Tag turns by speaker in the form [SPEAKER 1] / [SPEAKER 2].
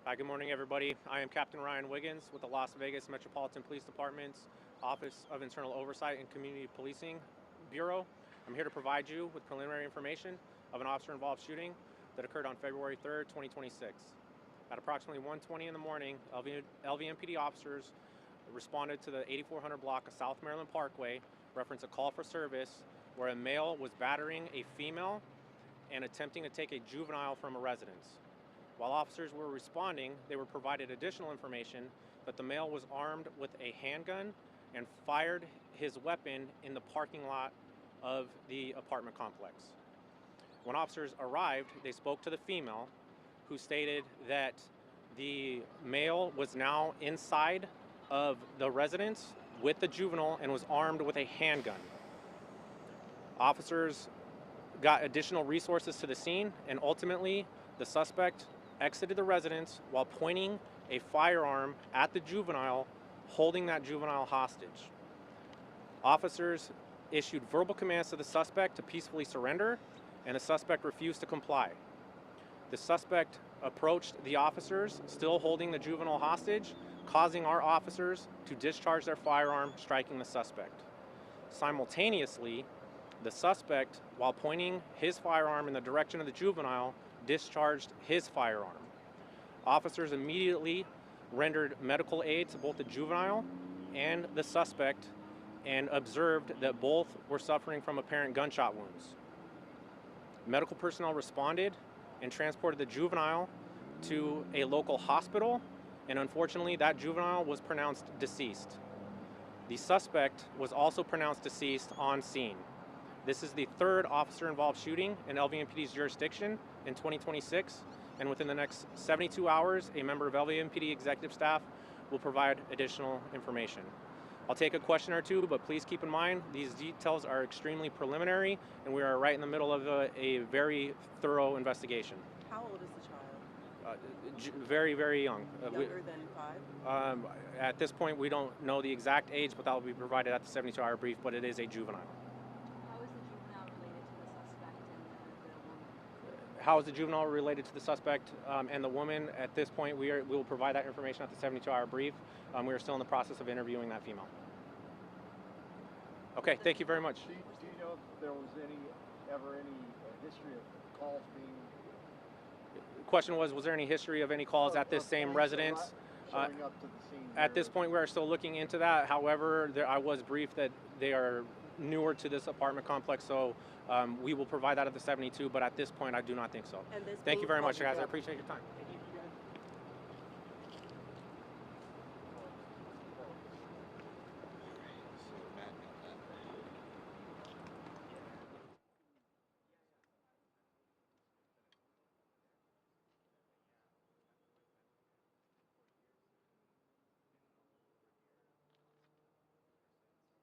[SPEAKER 1] Hi, good morning, everybody. I am Captain Ryan Wiggins with the Las Vegas Metropolitan Police Department's Office of Internal Oversight and Community Policing Bureau. I'm here to provide you with preliminary information of an officer-involved shooting that occurred on February 3rd, 2026. At approximately 1:20 in the morning, LVMPD officers responded to the 8400 block of South Maryland Parkway, reference a call for service where a male was battering a female and attempting to take a juvenile from a residence. While officers were responding, they were provided additional information that the male was armed with a handgun and fired his weapon in the parking lot of the apartment complex. When officers arrived, they spoke to the female, who stated that the male was now inside of the residence with the juvenile and was armed with a handgun. Officers got additional resources to the scene, and ultimately the suspect exited the residence while pointing a firearm at the juvenile, holding that juvenile hostage. Officers issued verbal commands to the suspect to peacefully surrender, and the suspect refused to comply. The suspect approached the officers, still holding the juvenile hostage, causing our officers to discharge their firearm, striking the suspect. Simultaneously, the suspect, while pointing his firearm in the direction of the juvenile, discharged his firearm. Officers immediately rendered medical aid to both the juvenile and the suspect and observed that both were suffering from apparent gunshot wounds. Medical personnel responded and transported the juvenile to a local hospital, and unfortunately that juvenile was pronounced deceased. The suspect was also pronounced deceased on scene. This is the third officer-involved shooting in LVMPD's jurisdiction in 2026, and within the next 72 hours, a member of LVMPD executive staff will provide additional information. I'll take a question or two, but please keep in mind these details are extremely preliminary, and we are right in the middle of a very thorough investigation.
[SPEAKER 2] How old is the child?
[SPEAKER 1] Very, very young.
[SPEAKER 2] Younger than 5?
[SPEAKER 1] At this point, we don't know the exact age, but that will be provided at the 72-hour brief, but it is a juvenile. How is the juvenile related to the suspect and the woman? At this point, we will provide that information at the 72-hour brief. We are still in the process of interviewing that female. Okay, thank you very much.
[SPEAKER 3] Do you know if there was ever any history of calls being...
[SPEAKER 1] The question was there any history of any calls at this same residence?
[SPEAKER 3] Showing up to the scene
[SPEAKER 1] at this point, we are still looking into that. However, I was briefed that they are newer to this apartment complex, so we will provide that at the 72, but at this point, I do not think so. Thank you very much, guys. I appreciate your time.